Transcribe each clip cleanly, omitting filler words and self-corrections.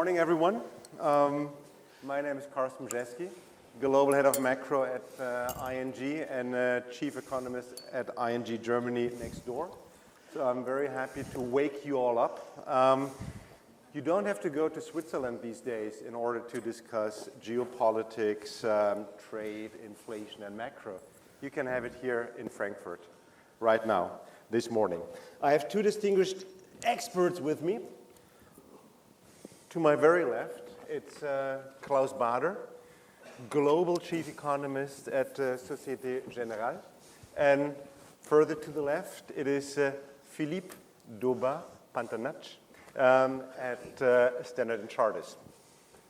Morning, everyone. My name is Carsten Brzeski, Global Head of Macro at ING and Chief Economist at ING Germany next door. So I'm very happy to wake you all up. You don't have to go to Switzerland these days in order to discuss geopolitics, trade, inflation, and macro. You can have it here in Frankfurt right now, this morning. I have two distinguished experts with me. To my very left, it's Klaus Baader, Global Chief Economist at Societe Generale. And further to the left, it is Philippe Dauba-Pantanacce at Standard & Chartered.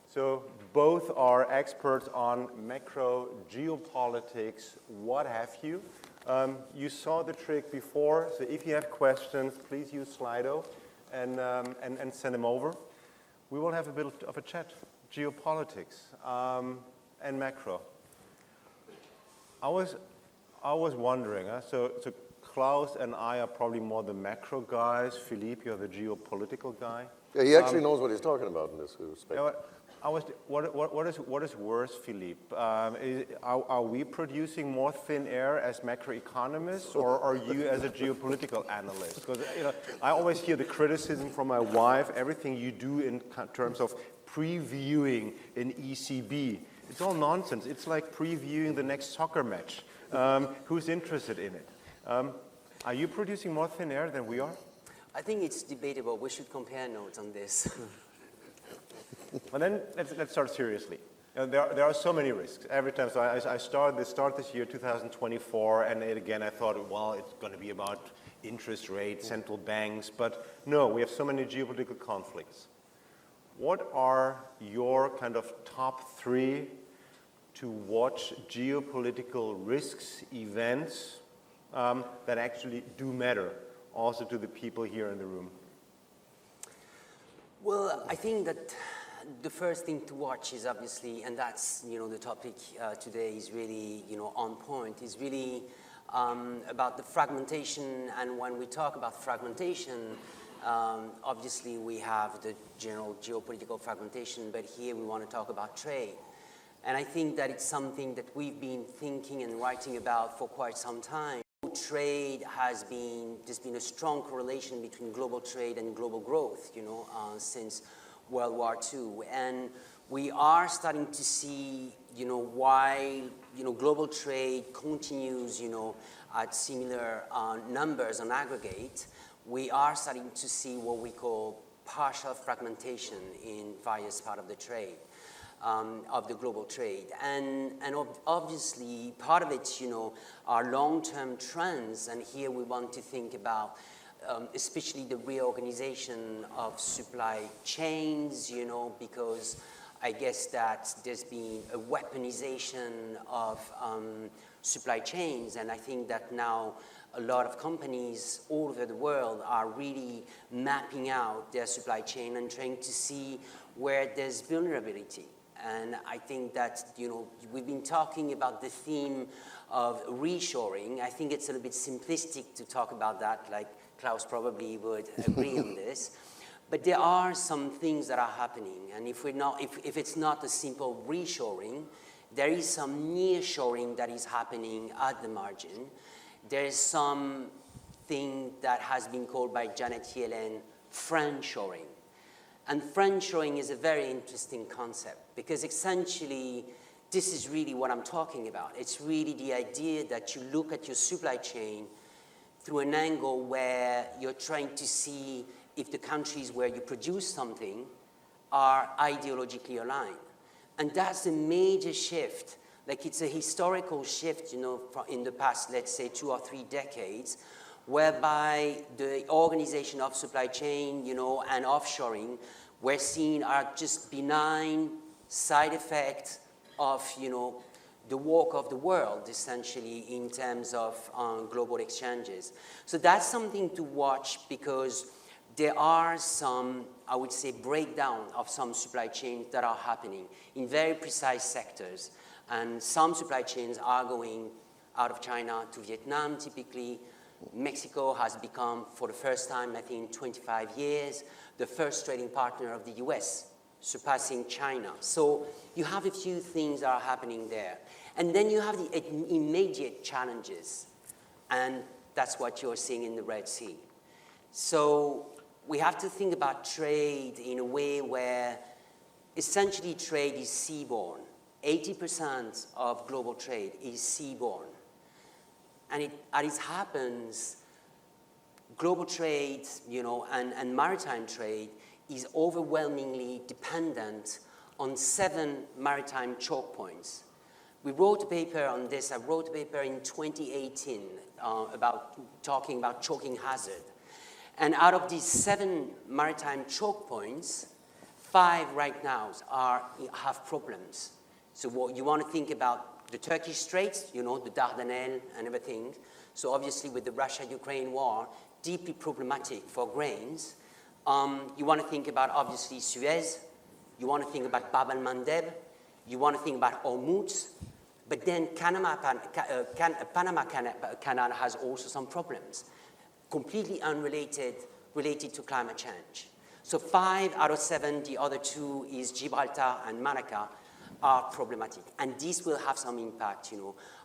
So both are experts on macro, geopolitics, what have you. You saw the trick before, so if you have questions, please use Slido and send them over. We will have a bit of a chat, geopolitics and macro. I was wondering, so Klaus and I are probably more the macro guys. Philippe, you're the geopolitical guy. Yeah, he actually knows what he's talking about in this respect. What is worse, Philippe? Are we producing more thin air as macroeconomists, or are you as a geopolitical analyst? Because I always hear the criticism from my wife, everything you do in terms of previewing an ECB. It's all nonsense. It's like previewing the next soccer match. Who's interested in it? Are you producing more thin air than we are? I think it's debatable. We should compare notes on this. Well, then let's start seriously. There are so many risks every time. So I start this year, 2024, and again I thought, well, it's going to be about interest rates, central banks, but no, we have so many geopolitical conflicts. What are your kind of top three to watch geopolitical risks, events that actually do matter, also to the people here in the room? Well, I think that the first thing to watch is obviously, and that's, the topic today is really, on point, is really about the fragmentation. And when we talk about fragmentation, obviously we have the general geopolitical fragmentation, but here we want to talk about trade. And I think that it's something that we've been thinking and writing about for quite some time. Trade there's been a strong correlation between global trade and global growth, since World War II. And we are starting to see, why, global trade continues, at similar numbers on aggregate. We are starting to see what we call partial fragmentation in various parts of the trade. Of the global trade. And obviously, part of it, are long-term trends, and here we want to think about especially the reorganization of supply chains, because I guess that there's been a weaponization of supply chains, and I think that now a lot of companies all over the world are really mapping out their supply chain and trying to see where there's vulnerability. And I think that, we've been talking about the theme of reshoring. I think it's a little bit simplistic to talk about that, like Klaus probably would agree on this. But there are some things that are happening. And if it's not a simple reshoring, there is some nearshoring that is happening at the margin. There is something that has been called by Janet Yellen friendshoring. And friendshoring is a very interesting concept because essentially this is really what I'm talking about. It's really the idea that you look at your supply chain through an angle where you're trying to see if the countries where you produce something are ideologically aligned. And that's a major shift. Like it's a historical shift, in the past, let's say 2 or 3 decades, whereby the organization of supply chain, and offshoring we're seeing are just benign side effects of, the work of the world, essentially, in terms of global exchanges. So that's something to watch because there are some, I would say, breakdown of some supply chains that are happening in very precise sectors. And some supply chains are going out of China to Vietnam, typically. Mexico has become, for the first time, I think, in 25 years, the first trading partner of the US. surpassing China. So you have a few things that are happening there. And then you have the immediate challenges, and that's what you're seeing in the Red Sea. So we have to think about trade in a way where essentially trade is seaborne. 80% of global trade is seaborne. And as it happens, global trade, and maritime trade is overwhelmingly dependent on 7 maritime choke points. We wrote a paper on this. I wrote a paper in 2018 talking about choking hazard. And out of these 7 maritime choke points, 5 right now have problems. So what you want to think about the Turkish Straits, the Dardanelles and everything. So obviously with the Russia-Ukraine war, deeply problematic for grains. You want to think about obviously Suez. You want to think about Bab el-Mandeb. You want to think about Hormuz. But then Panama Canal has also some problems, completely related to climate change. So 5 out of 7, the other 2 is Gibraltar and Malacca, are problematic. And this will have some impact,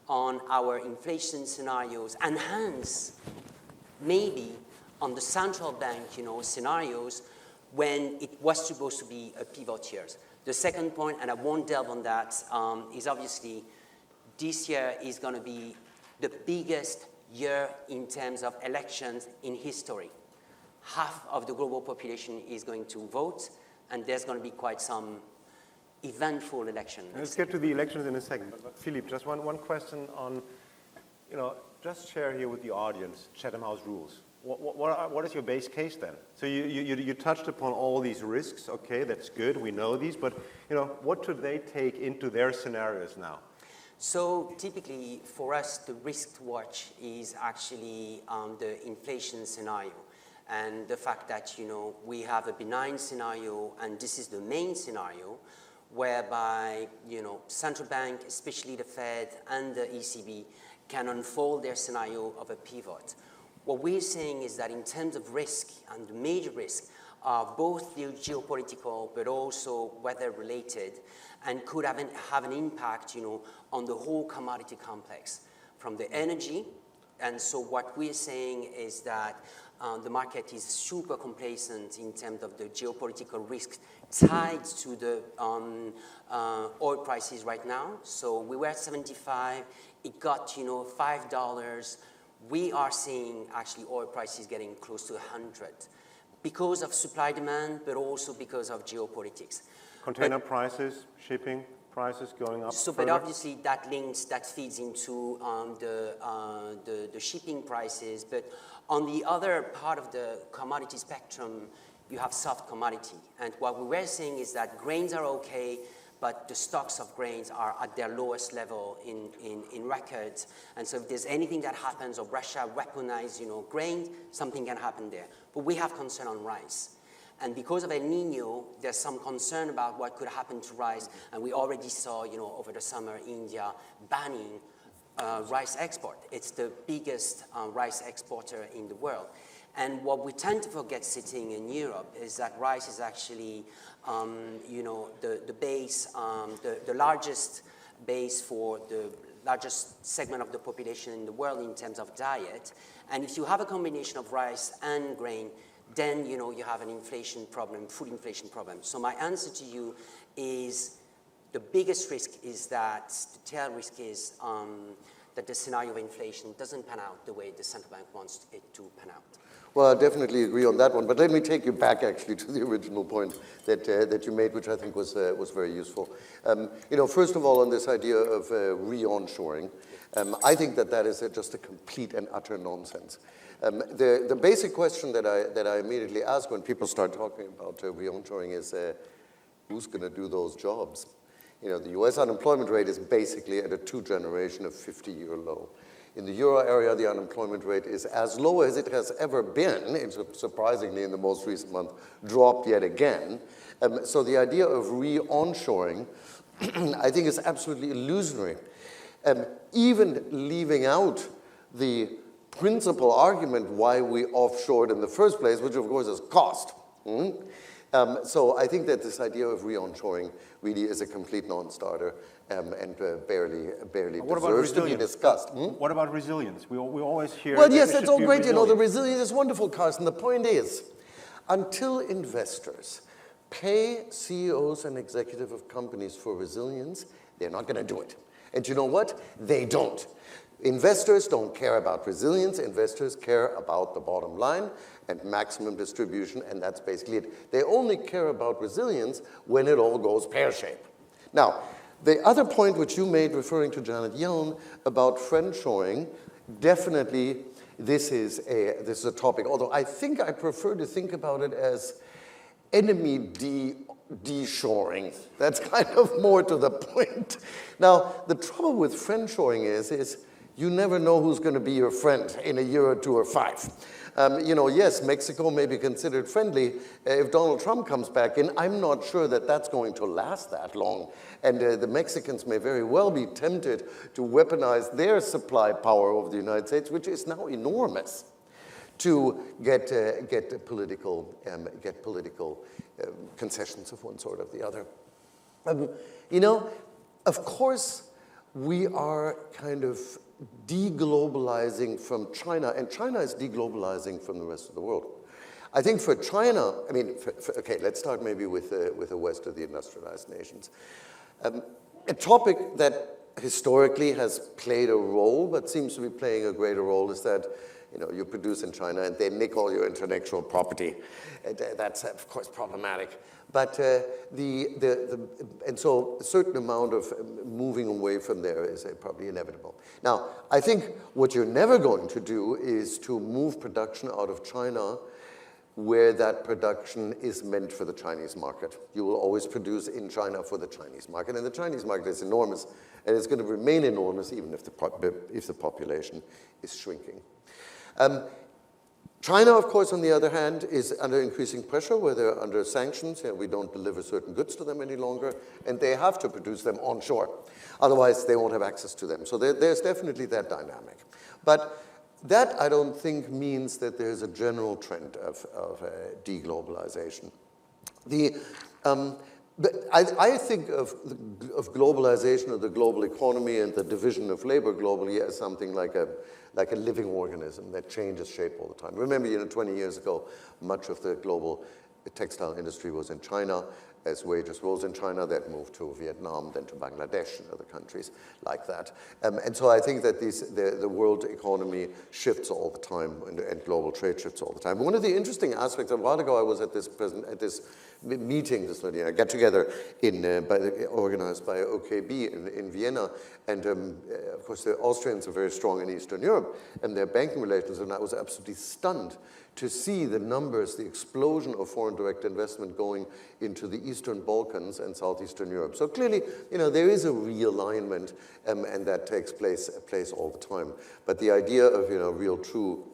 on our inflation scenarios, and hence, maybe on the central bank, scenarios when it was supposed to be a pivot year. The second point, and I won't delve on that, is obviously this year is going to be the biggest year in terms of elections in history. Half of the global population is going to vote, and there's going to be quite some eventful elections. Let's get to the elections in a second. But Philippe, just one question on, just share here with the audience Chatham House rules. What is your base case then? So you touched upon all these risks. Okay, that's good. We know these, but what should they take into their scenarios now? So typically, for us, the risk to watch is actually the inflation scenario, and the fact that we have a benign scenario, and this is the main scenario, whereby central bank, especially the Fed and the ECB, can unfold their scenario of a pivot. What we're saying is that in terms of risk, and the major risk are both the geopolitical but also weather-related, and could have an impact, on the whole commodity complex, from the energy. And so what we're saying is that the market is super complacent in terms of the geopolitical risks tied to the oil prices right now. So we were at 75, it got $5. We are seeing actually oil prices getting close to 100 because of supply demand, but also because of geopolitics. Container prices, shipping prices going up. So, further? but obviously that feeds into the shipping prices. But on the other part of the commodity spectrum, you have soft commodity. And what we were saying is that grains are okay, but the stocks of grains are at their lowest level in records. And so if there's anything that happens, or Russia weaponize, grain, something can happen there. But we have concern on rice. And because of El Nino, there's some concern about what could happen to rice. And we already saw, over the summer, India banning rice export. It's the biggest rice exporter in the world. And what we tend to forget sitting in Europe is that rice is actually, the base, the largest base for the largest segment of the population in the world in terms of diet. And if you have a combination of rice and grain, then you have an inflation problem, food inflation problem. So my answer to you is the biggest risk is that, the tail risk is that the scenario of inflation doesn't pan out the way the central bank wants it to pan out. Well, I definitely agree on that one, but let me take you back actually to the original point that you made, which I think was very useful. First of all, on this idea of re-onshoring, I think that is just a complete and utter nonsense. The basic question that I immediately ask when people start talking about re-onshoring is, who's going to do those jobs? The U.S. unemployment rate is basically at a 2-generation of 50-year low. In the euro area, the unemployment rate is as low as it has ever been. It's surprisingly, in the most recent month, dropped yet again. So the idea of re-onshoring, I think, is absolutely illusory. Even leaving out the principal argument why we offshored in the first place, which of course is cost. So I think that this idea of re-onshoring really is a complete non-starter and barely deserves to be discussed. What about resilience? We always hear. Well, yes, that's all great. You know, the resilience is wonderful, Carsten. The point is, until investors pay CEOs and executives of companies for resilience, they're not going to do it. And you know what? They don't. Investors don't care about resilience. Investors care about the bottom line and maximum distribution, and that's basically it. They only care about resilience when it all goes pear-shaped. Now, the other point which you made referring to Janet Yellen about friendshoring, definitely this is a topic, although I think I prefer to think about it as enemy de-shoring. That's kind of more to the point. Now, the trouble with friendshoring is you never know who's going to be your friend in a year or 2 or 5. You know, yes, Mexico may be considered friendly. If Donald Trump comes back in, I'm not sure that that's going to last that long. And the Mexicans may very well be tempted to weaponize their supply power over the United States, which is now enormous, to get political concessions of one sort or the other. You know, of course, we are kind of deglobalizing from China, and China is deglobalizing from the rest of the world. I think for China, I mean, okay, let's start maybe with the West of the industrialized nations. A topic that historically has played a role, but seems to be playing a greater role, is that you produce in China and they nick all your intellectual property. That's of course problematic. But and so a certain amount of moving away from there is probably inevitable. Now, I think what you're never going to do is to move production out of China where that production is meant for the Chinese market. You will always produce in China for the Chinese market, and the Chinese market is enormous, and it's going to remain enormous even if the population is shrinking. China, of course, on the other hand, is under increasing pressure where they're under sanctions. We don't deliver certain goods to them any longer, and they have to produce them onshore. Otherwise, they won't have access to them. So there's definitely that dynamic. But that, I don't think, means that there's a general trend of deglobalization. I think of globalization of the global economy and the division of labor globally as something like a living organism that changes shape all the time. Remember, 20 years ago, much of the global textile industry was in China. As wages rose in China, that moved to Vietnam, then to Bangladesh and other countries like that. And so I think that the world economy shifts all the time, and global trade shifts all the time. One of the interesting aspects, a while ago I was at this meeting, this get-together organized by OKB in Vienna, and of course the Austrians are very strong in Eastern Europe, and their banking relations, and I was absolutely stunned to see the numbers, the explosion of foreign direct investment going into the Eastern Balkans and Southeastern Europe. So clearly, there is a realignment, and that takes place all the time. But the idea of, real true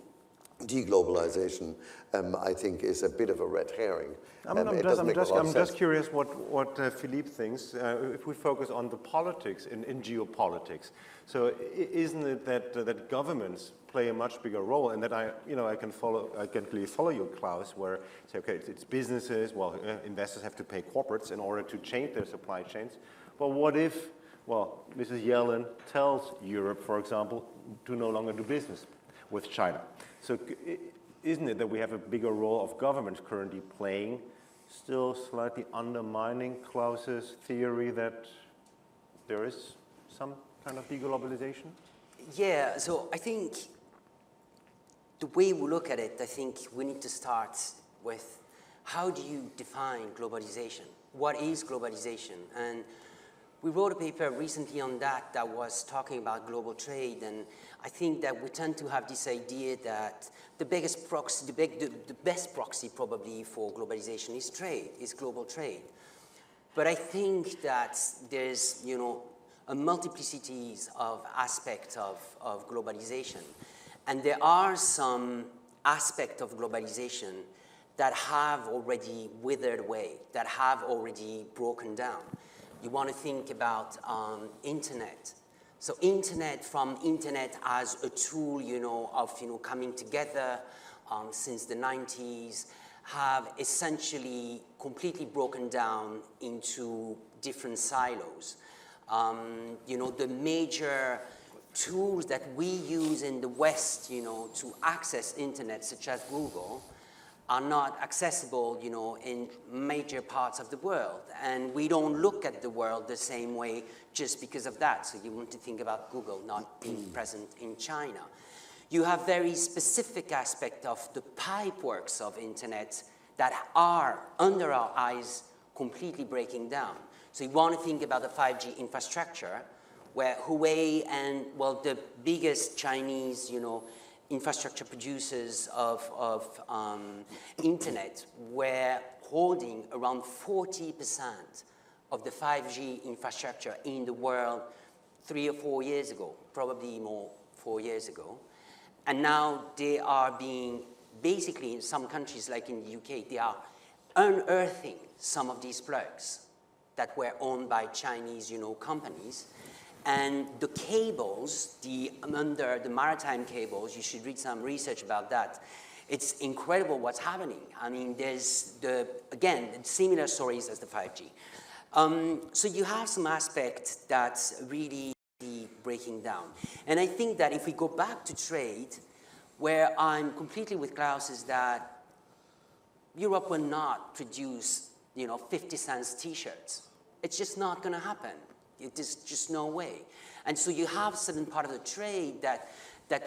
deglobalization, I think, is a bit of a red herring. I'm just curious what Philippe thinks. If we focus on the politics in geopolitics, so isn't it that governments play a much bigger role, and that I can clearly follow you, Klaus, where say, okay, it's businesses. Well, investors have to pay corporates in order to change their supply chains. But what if, Mrs. Yellen tells Europe, for example, to no longer do business with China? So isn't it that we have a bigger role of governments currently playing, still slightly undermining Klaus's theory that there is some kind of deglobalization? Yeah, so I think the way we look at it, I think we need to start with how do you define globalization? What is globalization? And we wrote a paper recently on that was talking about global trade, and I think that we tend to have this idea that the best proxy probably for globalization is trade, is global trade. But I think that there's, a multiplicities of aspects of globalization. And there are some aspects of globalization that have already withered away, that have already broken down. You want to think about internet. So internet as a tool, of coming together since the 90s, have essentially completely broken down into different silos. The major tools that we use in the West, to access internet, such as Google, are not accessible, in major parts of the world. And we don't look at the world the same way just because of that. So you want to think about Google not being present in China. You have very specific aspects of the pipeworks of internet that are, under our eyes, completely breaking down. So you want to think about the 5G infrastructure, where Huawei and, the biggest Chinese, infrastructure producers of internet were holding around 40% of the 5G infrastructure in the world 3 or 4 years ago, probably more 4 years ago. And now they are being, basically in some countries like in the UK, they are unearthing some of these plugs that were owned by Chinese, companies. And the cables, under the maritime cables, you should read some research about that. It's incredible what's happening. I mean, there's again, similar stories as the 5G. So you have some aspects that's really breaking down. And I think that if we go back to trade, where I'm completely with Klaus is that Europe will not produce, 50 cents t-shirts. It's just not going to happen. There's just no way. And so you have a certain part of the trade that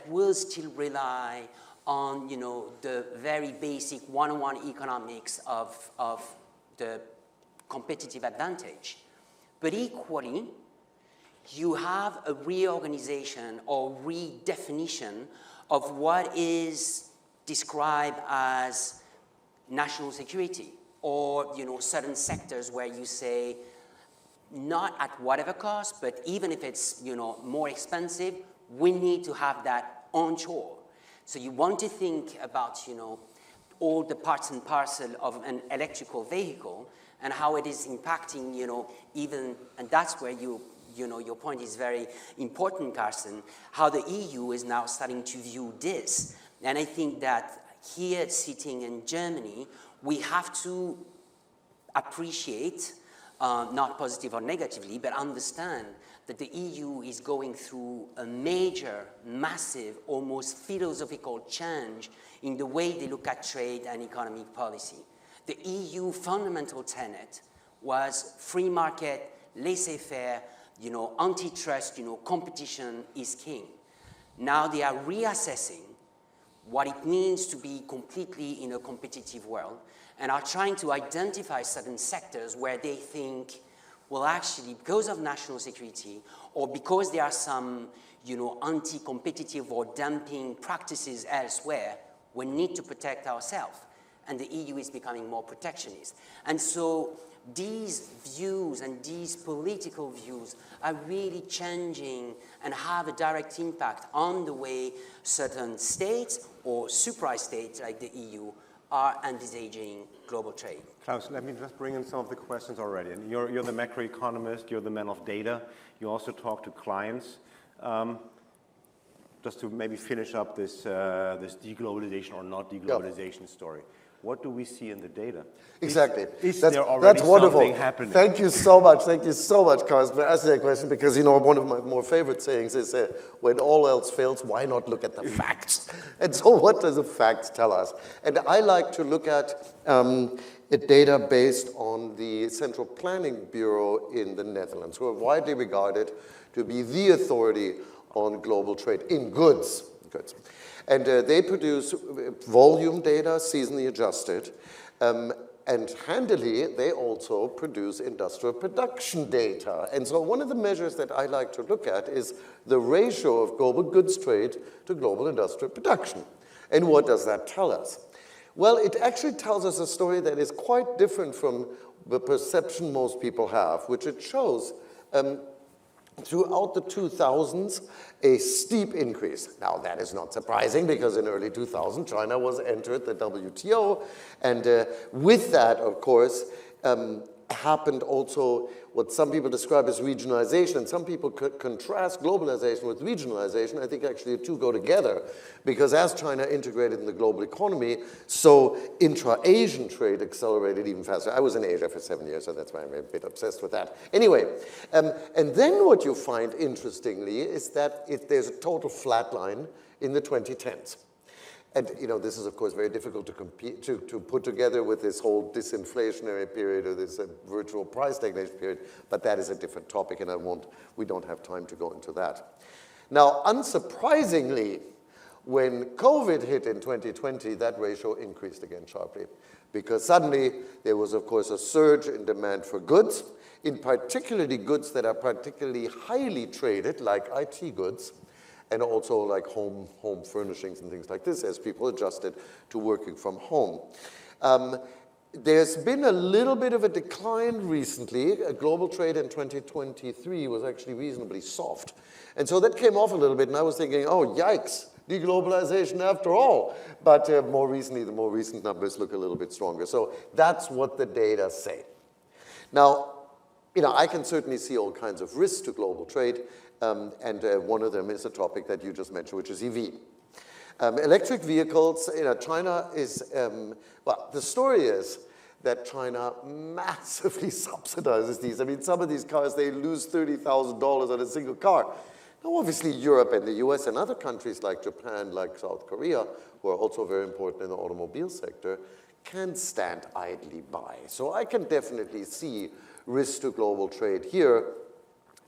will still rely on, the very basic one-on-one economics of the competitive advantage. But equally, you have a reorganization or redefinition of what is described as national security, or, certain sectors where you say, not at whatever cost, but even if it's, more expensive, we need to have that onshore. So you want to think about, all the parts and parcel of an electrical vehicle and how it is impacting, even, and that's where your point is very important, Carsten, how the EU is now starting to view this. And I think that here, sitting in Germany, we have to appreciate, not positive or negatively, but understand that the EU is going through a major, massive, almost philosophical change in the way they look at trade and economic policy. The EU fundamental tenet was free market, laissez-faire, antitrust, competition is king. Now they are reassessing what it means to be completely in a competitive world, and are trying to identify certain sectors where they think, well, actually, because of national security, or because there are some, anti-competitive or dumping practices elsewhere, we need to protect ourselves. And the EU is becoming more protectionist. And so these views and these political views are really changing and have a direct impact on the way certain states or supra-states like the EU are envisaging global trade. Klaus, let me just bring in some of the questions already. And you're the macroeconomist, you're the man of data. You also talk to clients. Just to maybe finish up this deglobalization or not deglobalization story. What do we see in the data? Exactly. Is there already something happening? Thank you so much, Carsten, for asking that question, because, one of my more favorite sayings is, when all else fails, why not look at the facts? And so what does the facts tell us? And I like to look at data based on the Central Planning Bureau in the Netherlands, who are widely regarded to be the authority on global trade in goods. And they produce volume data, seasonally adjusted, and handily, they also produce industrial production data. And so one of the measures that I like to look at is the ratio of global goods trade to global industrial production. And what does that tell us? Well, it actually tells us a story that is quite different from the perception most people have, which it shows throughout the 2000s, a steep increase. Now, that is not surprising because in early 2000, China was entered the WTO. And with that, of course, happened also what some people describe as regionalization, and some people contrast globalization with regionalization. I think actually the two go together, because as China integrated in the global economy, so intra-Asian trade accelerated even faster. I was in Asia for 7 years, so that's why I'm a bit obsessed with that. Anyway, and then what you find, interestingly, is that there's a total flat line in the 2010s. And this is, of course, very difficult to put together with this whole disinflationary period or this virtual price stagnation period, but that is a different topic, and we don't have time to go into that. Now, unsurprisingly, when COVID hit in 2020, that ratio increased again sharply, because suddenly there was, of course, a surge in demand for goods, in particularly goods that are particularly highly traded, like IT goods, and also like home furnishings and things like this, as people adjusted to working from home. There's been a little bit of a decline recently. Global trade in 2023 was actually reasonably soft. And so that came off a little bit, and I was thinking, oh, yikes, deglobalization after all. But more recently, the more recent numbers look a little bit stronger. So that's what the data say. Now, I can certainly see all kinds of risks to global trade. And one of them is a topic that you just mentioned, which is EV. Electric vehicles, China is, well, the story is that China massively subsidizes these. I mean, some of these cars, they lose $30,000 on a single car. Now, obviously, Europe and the US and other countries like Japan, like South Korea, who are also very important in the automobile sector, can't stand idly by. So I can definitely see risks to global trade here,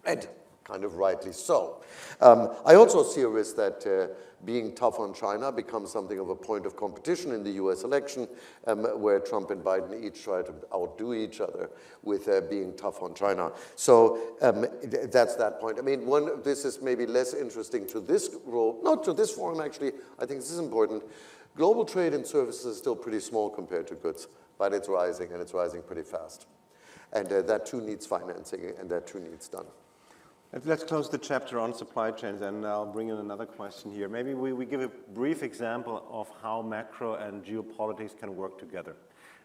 and kind of rightly so. I also see a risk that being tough on China becomes something of a point of competition in the US election, where Trump and Biden each try to outdo each other with being tough on China. So that's that point. I mean, this is maybe less interesting to this role, not to this forum actually. I think this is important. Global trade in services is still pretty small compared to goods, but it's rising, and it's rising pretty fast. And that too needs financing, and that too needs done. Let's close the chapter on supply chains, and I'll bring in another question here. Maybe we give a brief example of how macro and geopolitics can work together,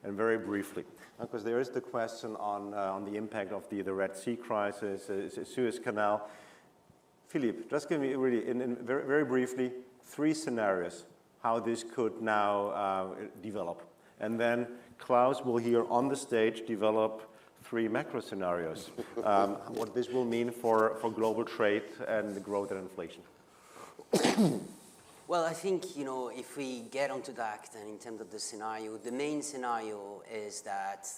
and very briefly, because there is the question on the impact of the Red Sea crisis, Suez Canal. Philippe, just give me really, very, very briefly, 3 scenarios how this could now develop. And then Klaus will here on the stage develop 3 macro scenarios, what this will mean for global trade and the growth and inflation. Well, I think, if we get onto that, then in terms of the scenario, the main scenario is that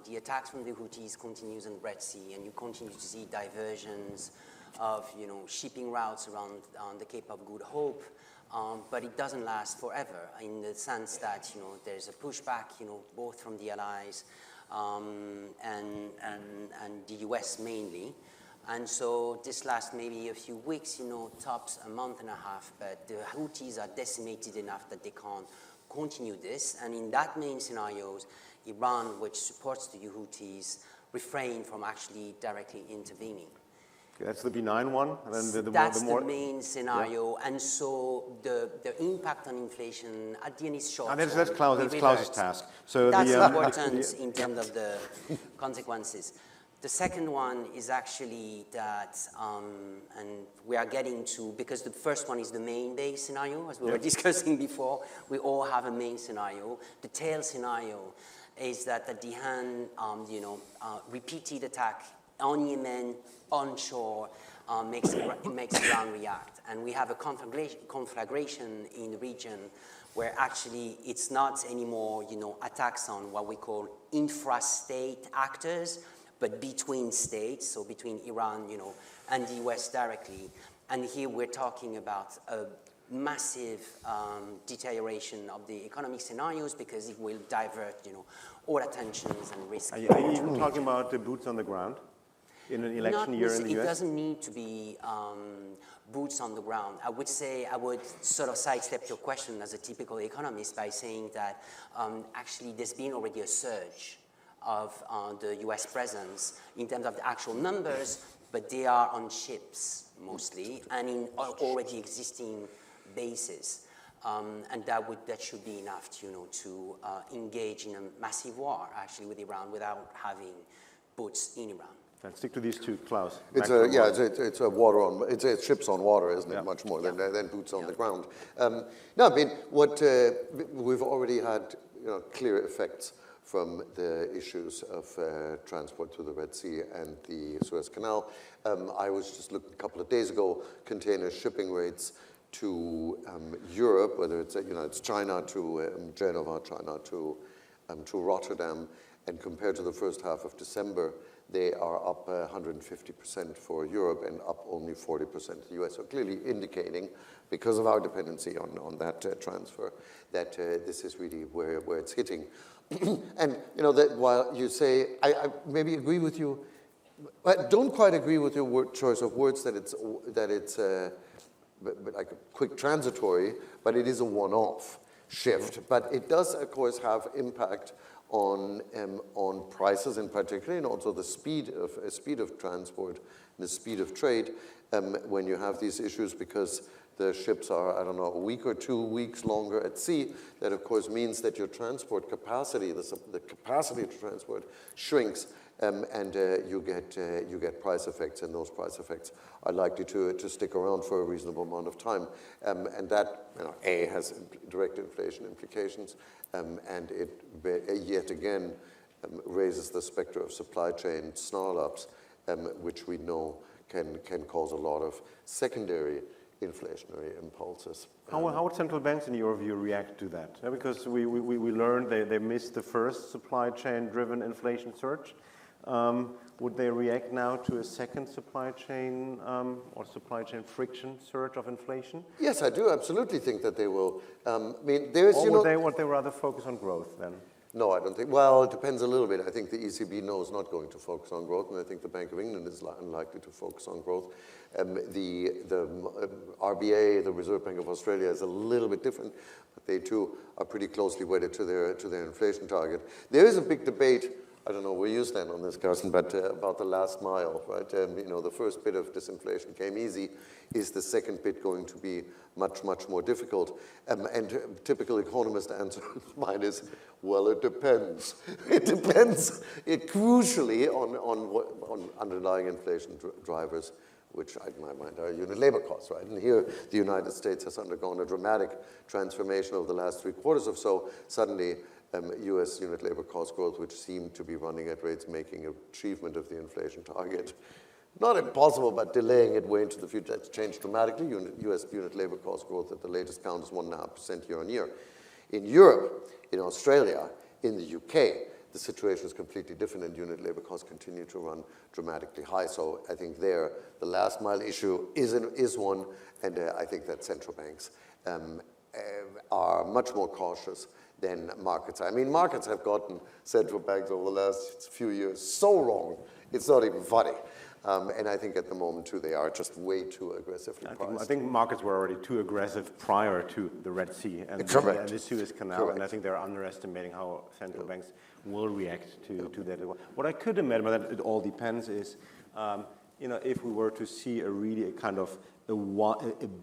the attacks from the Houthis continues in the Red Sea, and you continue to see diversions of, shipping routes around the Cape of Good Hope, but it doesn't last forever, in the sense that, there's a pushback, both from the allies, and the US mainly. And so this lasts maybe a few weeks, tops a month and a half, but the Houthis are decimated enough that they can't continue this. And in that main scenarios, Iran, which supports the Houthis, refrain from actually directly intervening. Okay, that's the benign one. And then that's the main scenario, yeah. And so the impact on inflation at the end is short. And that's Klaus's task. So that's important in terms of the consequences. The second one is actually that, and we are getting to, because the first one is the main base scenario, as we were discussing before. We all have a main scenario. The tail scenario is that at the end, repeated attack on Yemen, onshore, makes Iran react. And we have a conflagration in the region where actually it's not anymore, attacks on what we call infra-state actors, but between states, so between Iran, and the US directly. And here we're talking about a massive deterioration of the economic scenarios, because it will divert, all attentions and risks. Are you even talking about the boots on the ground in an election year in the US? It doesn't need to be boots on the ground. I would sort of sidestep your question as a typical economist by saying that actually there's been already a surge of the US presence in terms of the actual numbers, but they are on ships mostly and in already existing bases. And that should be enough to engage in a massive war actually with Iran without having boats in Iran. Let's stick to these two, Klaus. It's ships on water, isn't it? Much more than boots on the ground. No, I mean, what we've already had, clear effects from the issues of transport through the Red Sea and the Suez Canal. I was just looking a couple of days ago, container shipping rates to Europe, whether it's China to Genova, China to Rotterdam, and compared to the first half of December, they are up 150% for Europe and up only 40% in the US. So clearly indicating, because of our dependency on that transfer, that this is really where it's hitting. And that while you say, I maybe agree with you, but don't quite agree with your choice of words that it's like a quick transitory, but it is a one-off shift. But it does, of course, have impact on prices in particular, and also the speed of transport and the speed of trade when you have these issues, because the ships are, I don't know, a week or 2 weeks longer at sea. That, of course, means that your transport capacity, the capacity to transport, shrinks, and you get price effects, and those price effects are likely to stick around for a reasonable amount of time. And that, has direct inflation implications, and it yet again raises the specter of supply chain snarl-ups, which we know can cause a lot of secondary inflationary impulses. How would central banks, in your view, react to that? Because we learned they missed the first supply chain-driven inflation surge. Would they react now to a second supply chain or supply chain friction surge of inflation? Yes, I do absolutely think that they will. Or would they rather focus on growth then? No, I don't think. Well, it depends a little bit. I think the ECB knows not going to focus on growth, and I think the Bank of England is unlikely to focus on growth. The RBA, the Reserve Bank of Australia, is a little bit different, but they too are pretty closely wedded to their inflation target. There is a big debate. I don't know where you stand on this, Carsten, but about the last mile, right? The first bit of disinflation came easy. Is the second bit going to be much, much more difficult? And typical economist answer of mine is, well, it depends. It depends crucially on underlying inflation drivers, which in my mind are unit labor costs, right? And here the United States has undergone a dramatic transformation over the last 3 quarters or so. Suddenly, US unit labor cost growth, which seemed to be running at rates making achievement of the inflation target not impossible, but delaying it way into the future. It's changed dramatically. US unit labor cost growth at the latest count is 1.5% year on year. In Europe, in Australia, in the UK, the situation is completely different, and unit labor costs continue to run dramatically high. So I think there, the last mile issue is one, and I think that central banks are much more cautious than markets are. I mean, markets have gotten central banks over the last few years so wrong, it's not even funny. And I think at the moment, too, they are just way too aggressively priced. I think markets were already too aggressive prior to the Red Sea and the Suez Canal, Correct. and I think they're underestimating how central banks will react to that. What I could imagine, but it all depends, is if we were to see a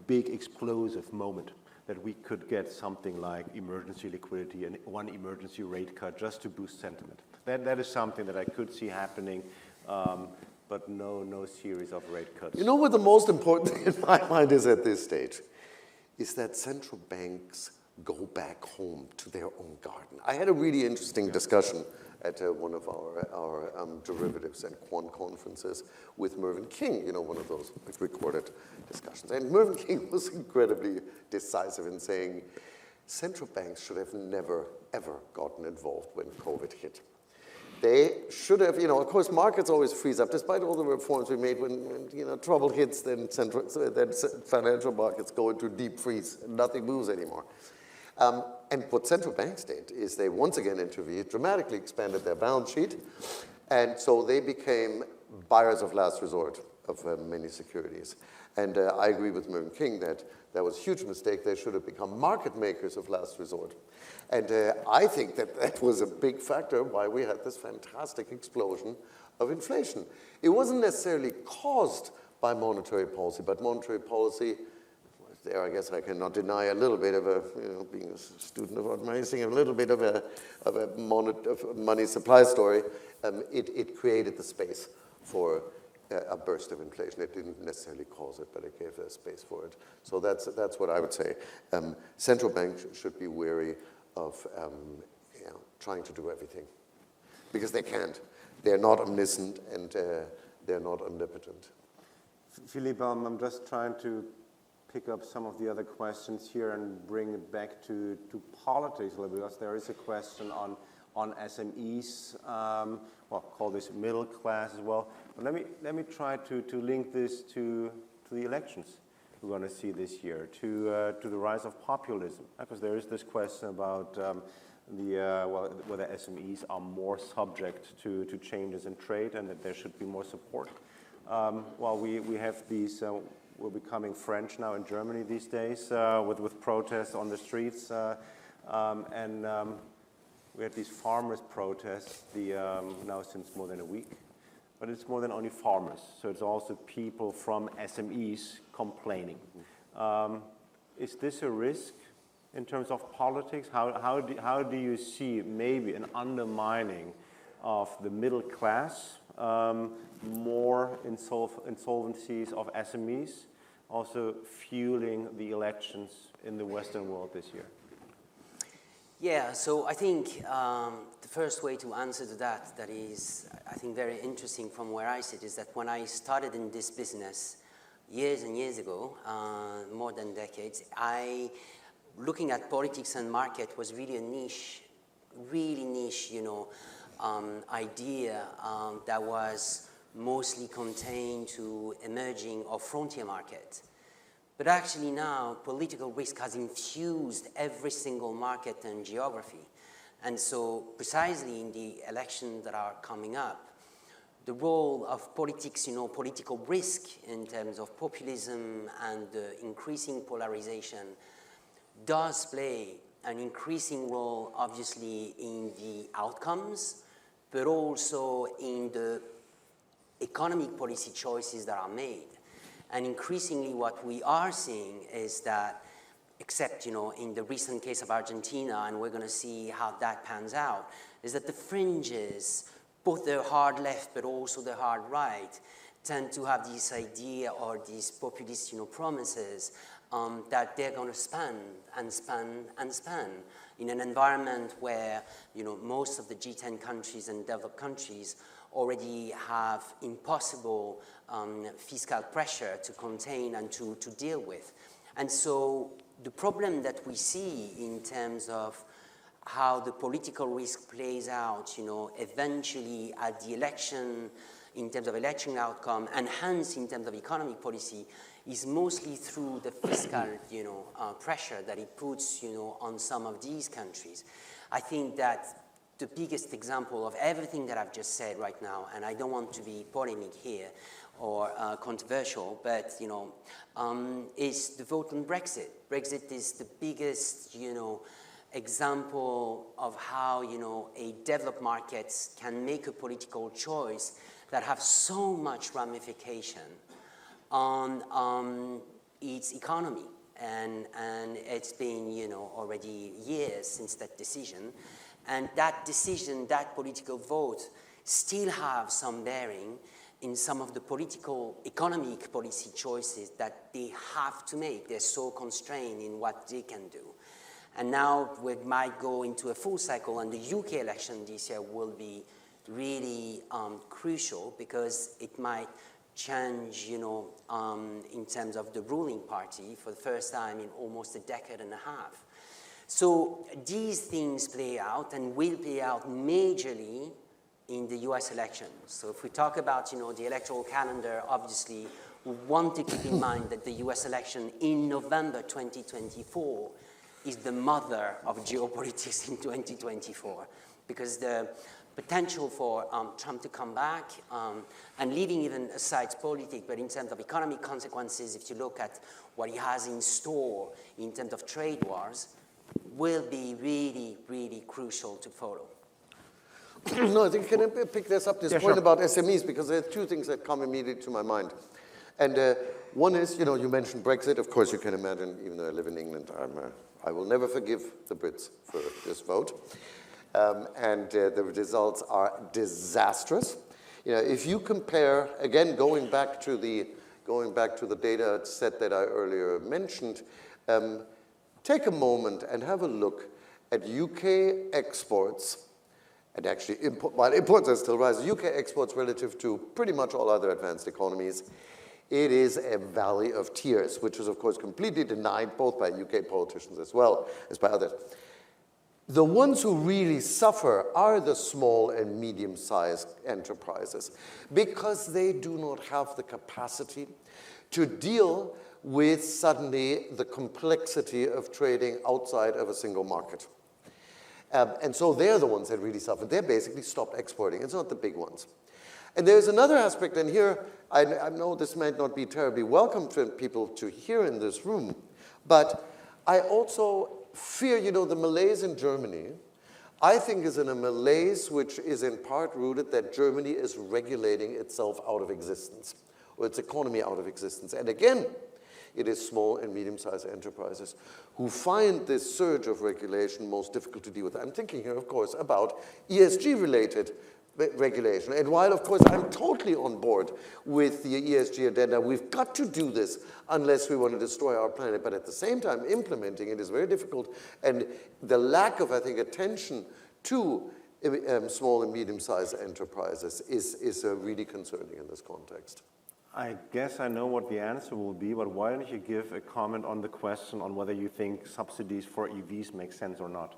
big explosive moment, that we could get something like emergency liquidity and one emergency rate cut just to boost sentiment. That is something that I could see happening, but no series of rate cuts. You know what the most important thing in my mind is at this stage? Is that central banks go back home to their own garden. I had a really interesting discussion at one of our derivatives and quant conferences with Mervyn King, one of those recorded discussions. And Mervyn King was incredibly decisive in saying central banks should have never, ever gotten involved when COVID hit. They should have, of course, markets always freeze up. Despite all the reforms we made, when trouble hits, then financial markets go into deep freeze and nothing moves anymore. And what central banks did is they once again intervened, dramatically expanded their balance sheet, and so they became buyers of last resort of many securities. And I agree with Mervyn King that was a huge mistake. They should have become market makers of last resort. And I think that was a big factor why we had this fantastic explosion of inflation. It wasn't necessarily caused by monetary policy, but monetary policy, there I guess I cannot deny a little bit of a, being a student of organizing, a little bit of a money supply story. It created the space for a burst of inflation. It didn't necessarily cause it, but it gave a space for it. So that's what I would say. Central banks should be wary of trying to do everything, because they can't. They're not omniscient, and they're not omnipotent. Philippe, I'm just trying to pick up some of the other questions here and bring it back to politics a little bit, because there is a question on SMEs, well, call this middle class as well. But let me try to link this to the elections we're going to see this year, to the rise of populism, because there is this question about whether SMEs are more subject to changes in trade and that there should be more support. Well, we have these, we're becoming French now in Germany these days with protests on the streets, and we had these farmers' protests now since more than a week. But it's more than only farmers, so it's also people from SMEs complaining. Is this a risk in terms of politics? How do you see maybe an undermining of the middle class, more insolvencies of SMEs, also fueling the elections in the Western world this year? Yeah, so I think the first way to answer to that is, I think, very interesting from where I sit, is that when I started in this business years and years ago, more than decades, looking at politics and market was really a niche, really niche, idea that was mostly contained to emerging or frontier market. But actually now, political risk has infused every single market and geography. And so precisely in the elections that are coming up, the role of politics, political risk in terms of populism and increasing polarization does play an increasing role, obviously, in the outcomes, but also in the economic policy choices that are made. And increasingly what we are seeing is that, except in the recent case of Argentina, and we're going to see how that pans out, is that the fringes, both the hard left but also the hard right, tend to have this idea or these populist promises that they're going to spend and spend and spend in an environment where most of the G10 countries and developed countries already have impossible fiscal pressure to contain and to deal with. And so the problem that we see in terms of how the political risk plays out, eventually at the election, in terms of election outcome, and hence in terms of economic policy, is mostly through the fiscal, pressure that it puts, on some of these countries. I think that the biggest example of everything that I've just said right now, and I don't want to be polemic here or controversial, but is the vote on Brexit. Brexit is the biggest, example of how a developed market can make a political choice that have so much ramification on its economy, and it's been already years since that decision. And that decision, that political vote, still have some bearing in some of the political, economic policy choices that they have to make. They're so constrained in what they can do. And now we might go into a full cycle, and the UK election this year will be really crucial, because it might change, in terms of the ruling party for the first time in almost a decade and a half. So these things play out and will play out majorly in the US elections. So if we talk about, the electoral calendar, obviously, we want to keep in mind that the US election in November 2024 is the mother of geopolitics in 2024, because the potential for Trump to come back, and leaving even aside politics, but in terms of economic consequences, if you look at what he has in store in terms of trade wars, will be really, really crucial to follow. No, I think can I pick this up, this point about SMEs, because there are two things that come immediately to my mind. And one is, you mentioned Brexit. Of course, you can imagine, even though I live in England, I will never forgive the Brits for this vote. And the results are disastrous. If you compare, again, going back to the data set that I earlier mentioned, take a moment and have a look at UK exports, and actually, while imports are still rising, UK exports relative to pretty much all other advanced economies, it is a valley of tears, which is, of course, completely denied both by UK politicians as well as by others. The ones who really suffer are the small and medium-sized enterprises because they do not have the capacity to deal with suddenly the complexity of trading outside of a single market. And so they're the ones that really suffer. They're basically stopped exporting. It's not the big ones. And there's another aspect, and here I know this might not be terribly welcome for people to hear in this room, but I also fear, the malaise in Germany, I think is in a malaise which is in part rooted that Germany is regulating itself out of existence, or its economy out of existence. And again, it is small and medium-sized enterprises who find this surge of regulation most difficult to deal with. I'm thinking here, of course, about ESG-related regulation. And while, of course, I'm totally on board with the ESG agenda, we've got to do this unless we want to destroy our planet. But at the same time, implementing it is very difficult. And the lack of, I think, attention to small and medium-sized enterprises is really concerning in this context. I guess I know what the answer will be, but why don't you give a comment on the question on whether you think subsidies for EVs make sense or not?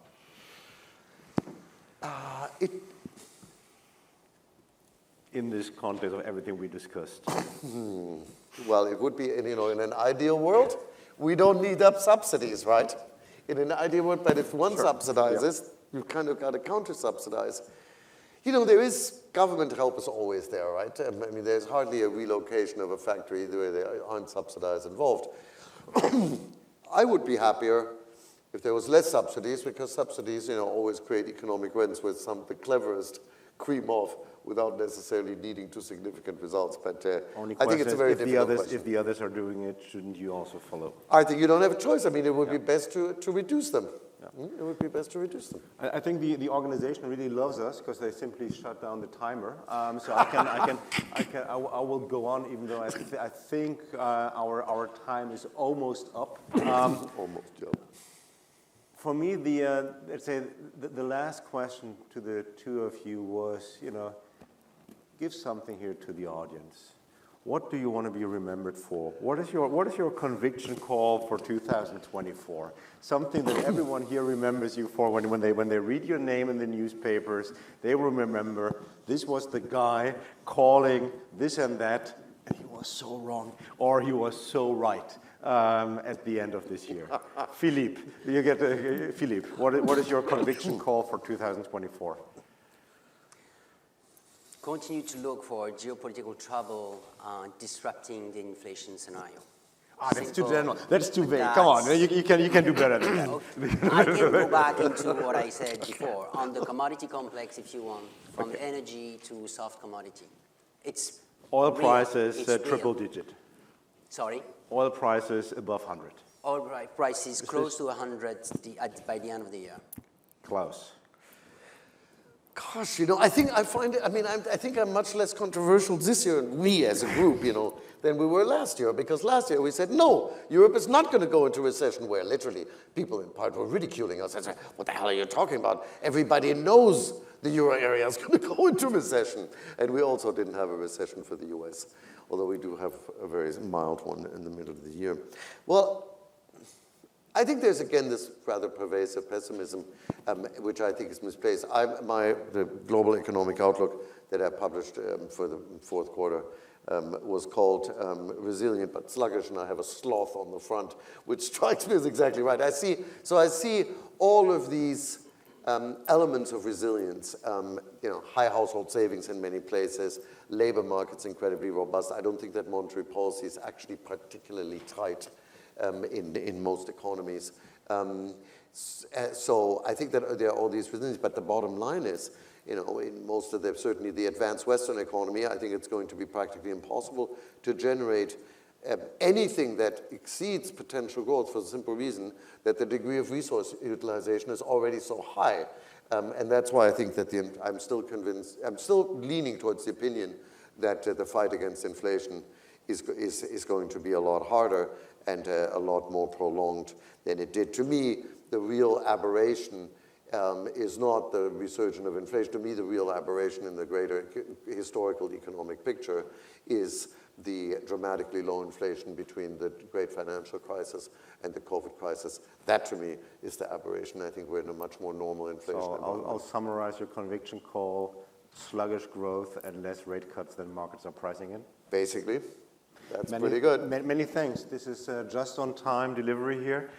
In this context of everything we discussed. Well, it would be, in an ideal world, we don't need up subsidies, right? In an ideal world, but if one subsidizes, you've kind of got to counter-subsidize. There is government help is always there, right? I mean, there's hardly a relocation of a factory where they aren't subsidized involved. I would be happier if there was less subsidies, because subsidies, always create economic rents with the cleverest cream off without necessarily leading to significant results. But I think it's a very difficult question. If the others are doing it, shouldn't you also follow? I think you don't have a choice. I mean, it would be best to reduce them. Yeah. It would be best to reduce them. I think the organization really loves us because they simply shut down the timer. So I will go on, even though I think our time is almost up. Almost, yeah. For me, let's say the last question to the two of you was, give something here to the audience. What do you want to be remembered for? What is your conviction call for 2024? Something that everyone here remembers you for when they read your name in the newspapers, they will remember this was the guy calling this and that, and he was so wrong, or he was so right at the end of this year. Philippe, Philippe, what is your conviction call for 2024? Continue to look for geopolitical trouble disrupting the inflation scenario. That's too general. That's too vague. Come on, you can do better than that. I can go back into what I said before on the commodity complex, if you want, from energy to soft commodity. It's oil real. Prices It's triple real. digit. Sorry. Oil prices above 100. Oil prices close to 100 by the end of the year. Klaus. Gosh, I think I think I'm much less controversial this year, we as a group, than we were last year. Because last year we said, no, Europe is not going to go into recession, where literally people in part were ridiculing us. I said, what the hell are you talking about? Everybody knows the euro area is going to go into recession. And we also didn't have a recession for the US, although we do have a very mild one in the middle of the year. Well, I think there's, again, this rather pervasive pessimism, which I think is misplaced. The Global Economic Outlook that I published for the fourth quarter was called Resilient but Sluggish, and I have a sloth on the front, which strikes me as exactly right. I see all of these elements of resilience, high household savings in many places, labor markets incredibly robust. I don't think that monetary policy is actually particularly tight in most economies. So I think that there are all these resilience, but the bottom line is, You know, in most of the, certainly the advanced Western economy, I think it's going to be practically impossible to generate anything that exceeds potential growth for the simple reason that the degree of resource utilization is already so high. And that's why I think that I'm still convinced, I'm still leaning towards the opinion that the fight against inflation is going to be a lot harder and a lot more prolonged than it did. To me, the real aberration is not the resurgence of inflation. To me, the real aberration in the greater historical economic picture is the dramatically low inflation between the great financial crisis and the COVID crisis. That, to me, is the aberration. I think we're in a much more normal inflation environment. I'll summarize your conviction call: sluggish growth and less rate cuts than markets are pricing in. Basically. That's pretty good. Many thanks. This is just on time delivery here.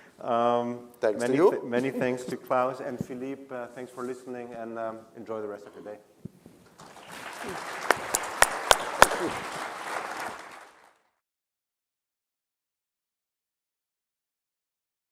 Thanks to you. Many thanks to Klaus and Philippe. Thanks for listening, and enjoy the rest of your day. Thank you.